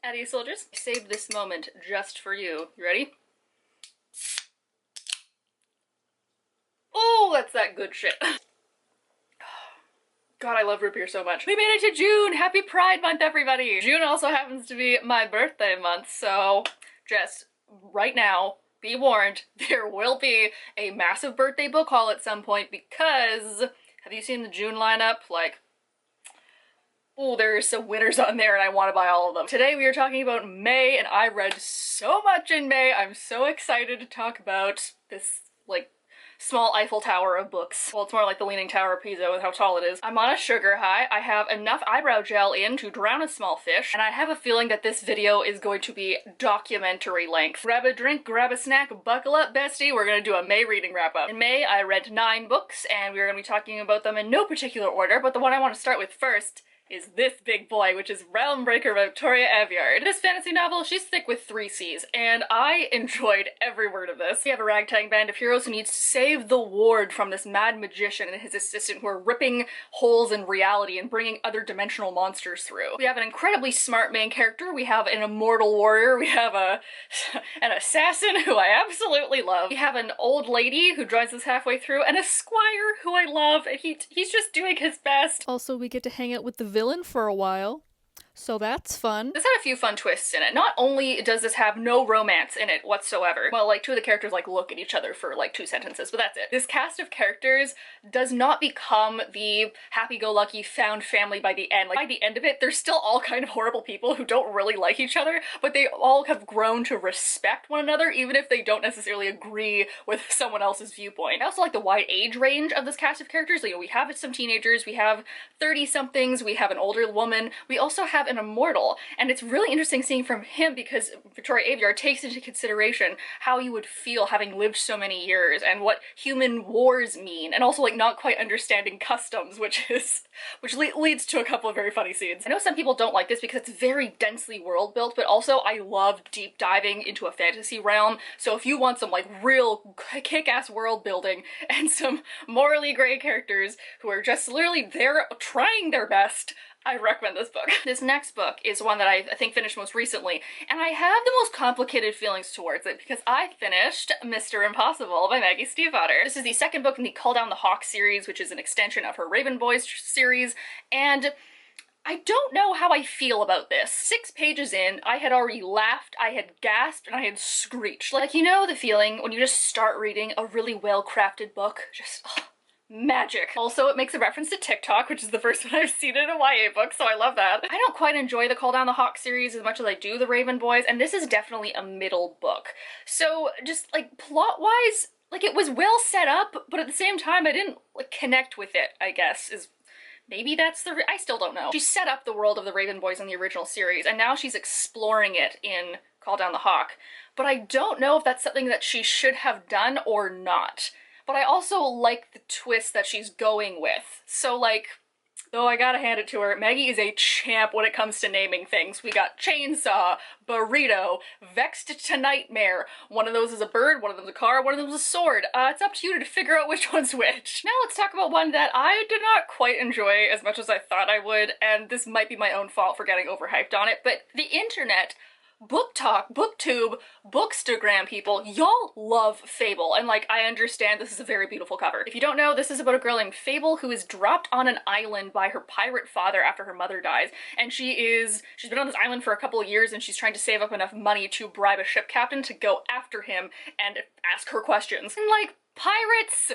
Addy soldiers, I saved this moment just for you. You ready? Oh, that's that good shit. God, I love root beer so much. We made it to June! Happy Pride Month, everybody! June also happens to be my birthday month, so just right now, be warned, there will be a massive birthday book haul at some point because, have you seen the June lineup? Like, oh, there's some winners on there and I want to buy all of them. Today we are talking about May, and I read so much in May. I'm so excited to talk about this, like, small Eiffel Tower of books. Well, it's more like the Leaning Tower of Pisa with how tall it is. I'm on a sugar high. I have enough eyebrow gel in to drown a small fish, and I have a feeling that this video is going to be documentary length. Grab a drink, grab a snack, buckle up, bestie. We're gonna do a May reading wrap up. In May, I read 9 books, and we're gonna be talking about them in no particular order, but the one I want to start with first is this big boy, which is Realm Breaker by Victoria Aveyard. This fantasy novel, she's thick with 3 C's, and I enjoyed every word of this. We have a ragtag band of heroes who needs to save the ward from this mad magician and his assistant who are ripping holes in reality and bringing other dimensional monsters through. We have an incredibly smart main character, we have an immortal warrior, we have an assassin who I absolutely love, we have an old lady who joins us halfway through, and a squire who I love, and he's just doing his best. Also, we get to hang out with the villain for a while, so that's fun. This had a few fun twists in it. Not only does this have no romance in it whatsoever, well, like 2 of the characters like look at each other for like 2 sentences, but that's it. This cast of characters does not become the happy-go-lucky found family by the end. Like by the end of it, they're still all kind of horrible people who don't really like each other, but they all have grown to respect one another, even if they don't necessarily agree with someone else's viewpoint. I also like the wide age range of this cast of characters. You know, we have some teenagers, we have 30-somethings, we have an older woman, we also have an immortal, and it's really interesting seeing from him because Victoria Aveyard takes into consideration how you would feel having lived so many years and what human wars mean, and also like not quite understanding customs, which leads to a couple of very funny scenes. I know some people don't like this because it's very densely world built, but also I love deep diving into a fantasy realm, so if you want some like real kick-ass world building and some morally gray characters who are just literally there trying their best, I recommend this book. This next book is one that I think finished most recently, and I have the most complicated feelings towards it because I finished Mr. Impossible by Maggie Stiefvater. This is the 2nd book in the Call Down the Hawk series, which is an extension of her Raven Boys series, and I don't know how I feel about this. 6 pages in, I had already laughed, I had gasped, and I had screeched. Like, you know the feeling when you just start reading a really well-crafted book? Just, magic. Also, it makes a reference to TikTok, which is the first one I've seen in a YA book, so I love that. I don't quite enjoy the Call Down the Hawk series as much as I do the Raven Boys, and this is definitely a middle book. So, just, like, plot-wise, like, it was well set up, but at the same time, I didn't, like, connect with it, I guess, is maybe that's I still don't know. She set up the world of the Raven Boys in the original series, and now she's exploring it in Call Down the Hawk, but I don't know if that's something that she should have done or not. But I also like the twist that she's going with. So, like, though I gotta hand it to her, Maggie is a champ when it comes to naming things. We got chainsaw, burrito, vexed to nightmare. One of those is a bird, one of them's a car, one of them's a sword. It's up to you to figure out which one's which. Now let's talk about one that I did not quite enjoy as much as I thought I would, and this might be my own fault for getting overhyped on it, but the internet, Book Talk, Booktube, Bookstagram people, y'all love Fable, and like, I understand this is a very beautiful cover. If you don't know, this is about a girl named Fable who is dropped on an island by her pirate father after her mother dies, and she's been on this island for a couple of years and she's trying to save up enough money to bribe a ship captain to go after him and ask her questions. And like, pirates!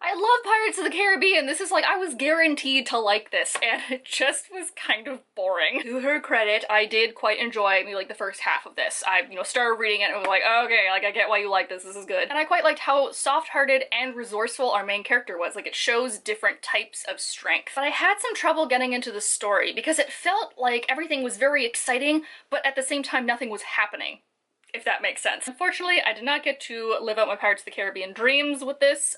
I love Pirates of the Caribbean. This is like, I was guaranteed to like this, and it just was kind of boring. To her credit, I did quite enjoy maybe like the first half of this. I, started reading it and was like, okay, like I get why you like this is good. And I quite liked how soft-hearted and resourceful our main character was. Like, it shows different types of strength. But I had some trouble getting into the story because it felt like everything was very exciting, but at the same time nothing was happening, if that makes sense. Unfortunately, I did not get to live out my Pirates of the Caribbean dreams with this,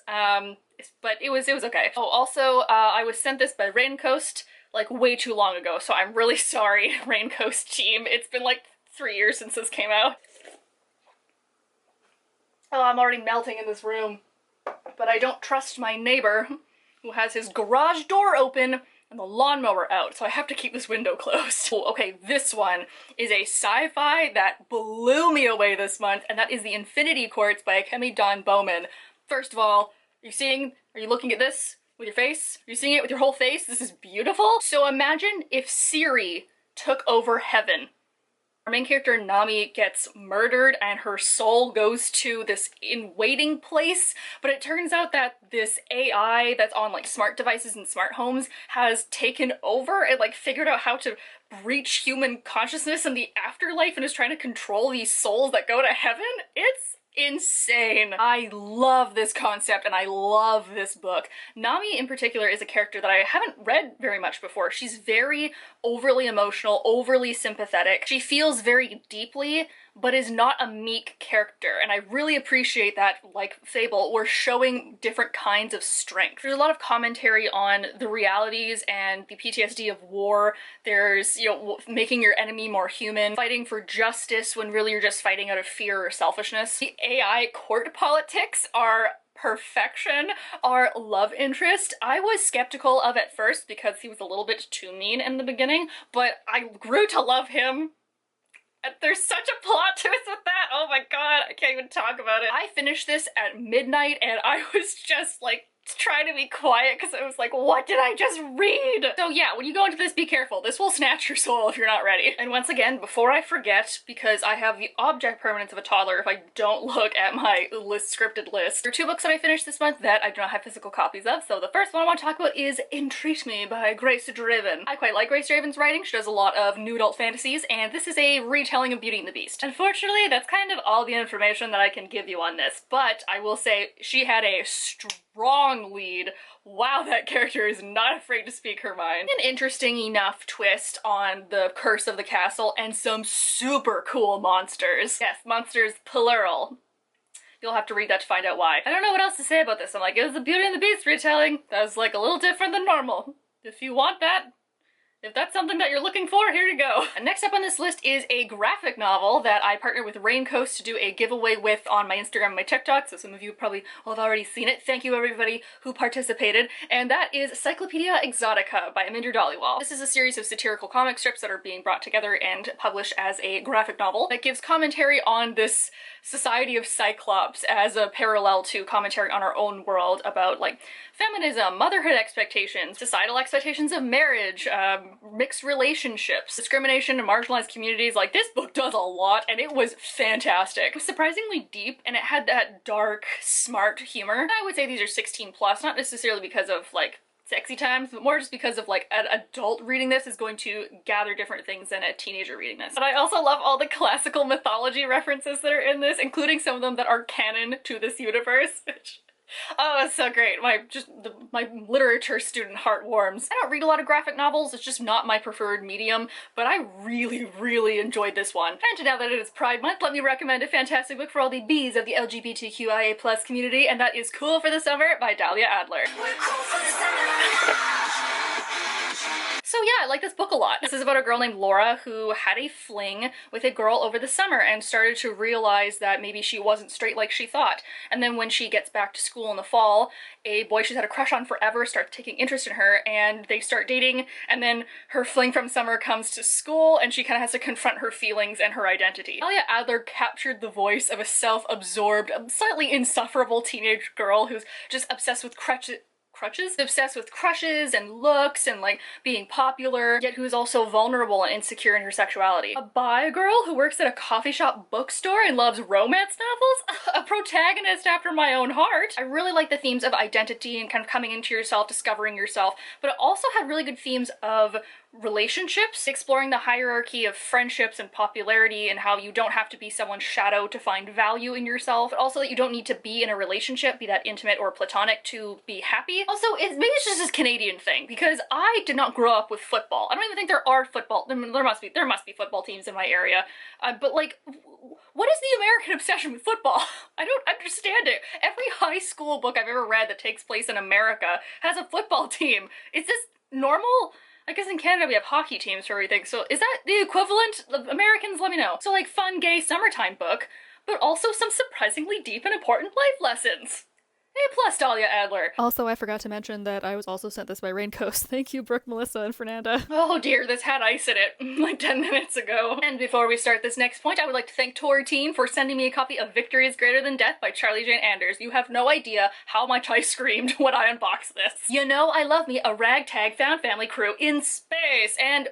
but it was okay. Oh, also, I was sent this by Raincoast, like, way too long ago, so I'm really sorry, Raincoast team. It's been, like, 3 years since this came out. Oh, I'm already melting in this room. But I don't trust my neighbor, who has his garage door open and the lawnmower out, so I have to keep this window closed. Oh, okay, this one is a sci-fi that blew me away this month, and that is the Infinity Quartz by Kemi Dawn Bowman. First of all, are you looking at this with your face? Are you seeing it with your whole face? This is beautiful. So imagine if Siri took over heaven. Our main character, Nami, gets murdered and her soul goes to this in-waiting place, but it turns out that this AI that's on like smart devices and smart homes has taken over and like figured out how to breach human consciousness in the afterlife and is trying to control these souls that go to heaven. It's insane. I love this concept and I love this book. Nami in particular is a character that I haven't read very much before. She's very overly emotional, overly sympathetic. She feels very deeply, but is not a meek character, and I really appreciate that, like Fable, we're showing different kinds of strength. There's a lot of commentary on the realities and the PTSD of war. There's, you know, making your enemy more human, fighting for justice when really you're just fighting out of fear or selfishness. The AI court politics are perfection. Our love interest, I was skeptical of at first because he was a little bit too mean in the beginning, but I grew to love him. There's such a plot twist with that. Oh my god, I can't even talk about it. I finished this at midnight and I was just like trying to be quiet because I was like, what did I just read? So yeah, when you go into this, be careful. This will snatch your soul if you're not ready. And once again, before I forget, because I have the object permanence of a toddler if I don't look at my scripted list, there are two books that I finished this month that I do not have physical copies of. So the first one I want to talk about is Entreat Me by Grace Draven. I quite like Grace Draven's writing. She does a lot of new adult fantasies, and this is a retelling of Beauty and the Beast. Unfortunately, that's kind of all the information that I can give you on this, but I will say she had a strong lead. Wow, that character is not afraid to speak her mind. An interesting enough twist on the curse of the castle and some super cool monsters. Yes, monsters plural. You'll have to read that to find out why. I don't know what else to say about this. I'm like, it was a Beauty and the Beast retelling. That was like a little different than normal. If you want that, if that's something that you're looking for, here you go. And next up on this list is a graphic novel that I partnered with Raincoast to do a giveaway with on my Instagram and my TikTok, so some of you probably will have already seen it. Thank you everybody who participated. And that is Cyclopedia Exotica by Aminder Dhaliwal. This is a series of satirical comic strips that are being brought together and published as a graphic novel that gives commentary on this society of Cyclops as a parallel to commentary on our own world about like feminism, motherhood expectations, societal expectations of marriage, mixed relationships, discrimination in marginalized communities. Like, this book does a lot and it was fantastic. It was surprisingly deep and it had that dark, smart humor. I would say these are 16 plus, not necessarily because of like sexy times, but more just because of like an adult reading this is going to gather different things than a teenager reading this. But I also love all the classical mythology references that are in this, including some of them that are canon to this universe. Oh, it's so great. My literature student heart warms. I don't read a lot of graphic novels, it's just not my preferred medium, but I really enjoyed this one. And now that it is Pride Month, let me recommend a fantastic book for all the Bs of the LGBTQIA+ community, and that is Cool for the Summer by Dahlia Adler. So yeah, I like this book a lot. This is about a girl named Laura who had a fling with a girl over the summer and started to realize that maybe she wasn't straight like she thought. And then when she gets back to school in the fall, a boy she's had a crush on forever starts taking interest in her and they start dating, and then her fling from summer comes to school and she kind of has to confront her feelings and her identity. Dahlia Adler captured the voice of a self-absorbed, slightly insufferable teenage girl who's just obsessed with obsessed with crushes and looks and like being popular, yet who's also vulnerable and insecure in her sexuality. A bi girl who works at a coffee shop bookstore and loves romance novels? A protagonist after my own heart. I really like the themes of identity and kind of coming into yourself, discovering yourself, but it also had really good themes of relationships, exploring the hierarchy of friendships and popularity and how you don't have to be someone's shadow to find value in yourself, but also that you don't need to be in a relationship, be that intimate or platonic, to be happy. Also, maybe it's just this Canadian thing, because I did not grow up with football. I don't even think there are football, there must be football teams in my area, but like, what is the American obsession with football? I don't understand it. Every high school book I've ever read that takes place in America has a football team. Is this normal? I guess in Canada we have hockey teams for everything, so is that the equivalent? Americans, let me know. So like, fun, gay, summertime book, but also some surprisingly deep and important life lessons. A+, Dahlia Adler. Also, I forgot to mention that I was also sent this by Raincoast. Thank you, Brooke, Melissa, and Fernanda. Oh dear, this had ice in it like 10 minutes ago. And before we start this next point, I would like to thank Teen for sending me a copy of Victory is Greater Than Death by Charlie Jane Anders. You have no idea how much I screamed when I unboxed this. You know, I love me a ragtag found family crew in space, and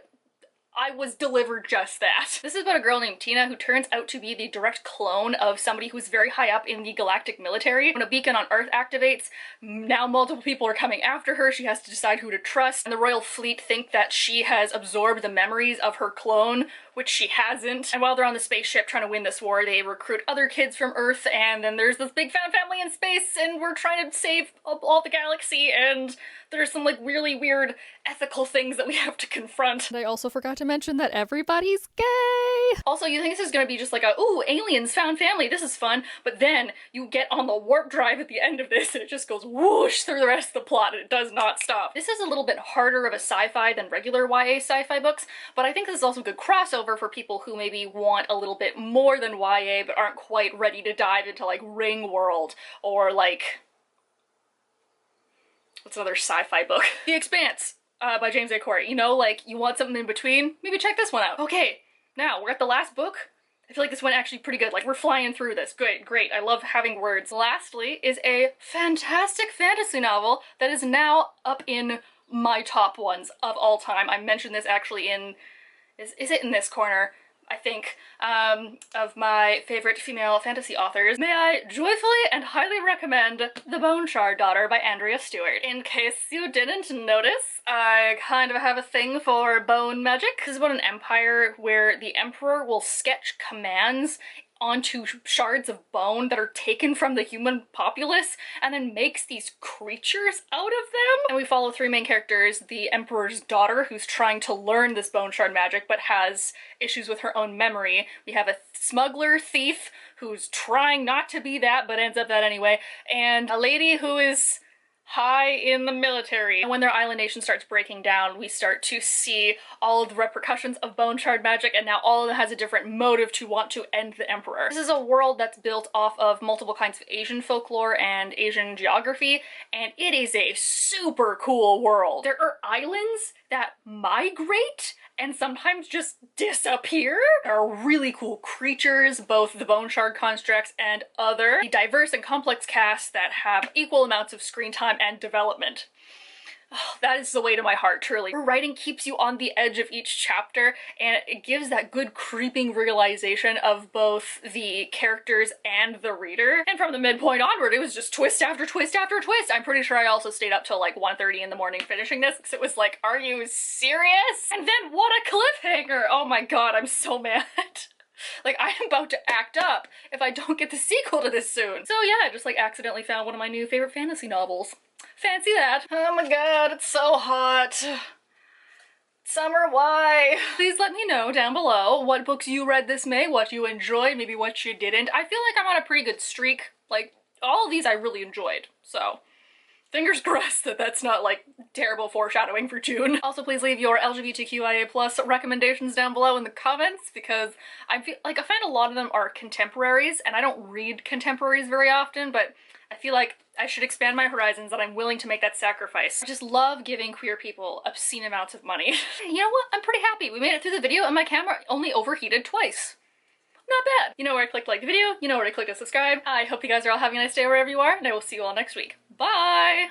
I was delivered just that. This is about a girl named Tina who turns out to be the direct clone of somebody who's very high up in the galactic military. When a beacon on Earth activates, now multiple people are coming after her. She has to decide who to trust, and the royal fleet think that she has absorbed the memories of her clone, which she hasn't. And while they're on the spaceship trying to win this war, they recruit other kids from Earth, and then there's this big found family in space, and we're trying to save all the galaxy, and there's some like really weird ethical things that we have to confront. I also forgot to mention that everybody's gay! Also, you think this is gonna be just like a, ooh, aliens found family, this is fun, but then you get on the warp drive at the end of this and it just goes whoosh through the rest of the plot and it does not stop. This is a little bit harder of a sci-fi than regular YA sci-fi books, but I think this is also a good crossover for people who maybe want a little bit more than YA but aren't quite ready to dive into like Ring World or like, what's another sci-fi book? The Expanse by James A. Corey. You know, like, you want something in between? Maybe check this one out. Okay, now we're at the last book. I feel like this went actually pretty good. Like, we're flying through this. Good, great. I love having words. Lastly is a fantastic fantasy novel that is now up in my top ones of all time. I mentioned this actually in, is it in this corner? I think, of my favorite female fantasy authors. May I joyfully and highly recommend The Bone Shard Daughter by Andrea Stewart. In case you didn't notice, I kind of have a thing for bone magic. This is about an empire where the emperor will sketch commands onto shards of bone that are taken from the human populace and then makes these creatures out of them. And we follow three main characters: the emperor's daughter, who's trying to learn this bone shard magic but has issues with her own memory. We have a smuggler thief who's trying not to be that but ends up that anyway, and a lady who is high in the military. And when their island nation starts breaking down, we start to see all of the repercussions of bone shard magic, and now all of them has a different motive to want to end the emperor. This is a world that's built off of multiple kinds of Asian folklore and Asian geography, and it is a super cool world. There are islands that migrate and sometimes just disappear. There are really cool creatures, both the bone shard constructs and other. A diverse and complex cast that have equal amounts of screen time and development. Oh, that is the way to my heart, truly. Her writing keeps you on the edge of each chapter, and it gives that good creeping realization of both the characters and the reader. And from the midpoint onward, it was just twist after twist after twist. I'm pretty sure I also stayed up till like 1:30 in the morning finishing this, because it was like, are you serious? And then what a cliffhanger! Oh my god, I'm so mad. Like, I am about to act up if I don't get the sequel to this soon. So yeah, I just like accidentally found one of my new favorite fantasy novels. Fancy that. Oh my god, it's so hot. Summer, why? Please let me know down below what books you read this May, what you enjoyed, maybe what you didn't. I feel like I'm on a pretty good streak. Like, all of these I really enjoyed, so fingers crossed that that's not like terrible foreshadowing for June. Also, please leave your LGBTQIA+ recommendations down below in the comments, because I feel like I find a lot of them are contemporaries, and I don't read contemporaries very often, but I feel like I should expand my horizons and I'm willing to make that sacrifice. I just love giving queer people obscene amounts of money. You know what? I'm pretty happy. We made it through the video and my camera only overheated twice. Not bad. You know where to click to like the video, you know where to click to subscribe. I hope you guys are all having a nice day wherever you are, and I will see you all next week. Bye!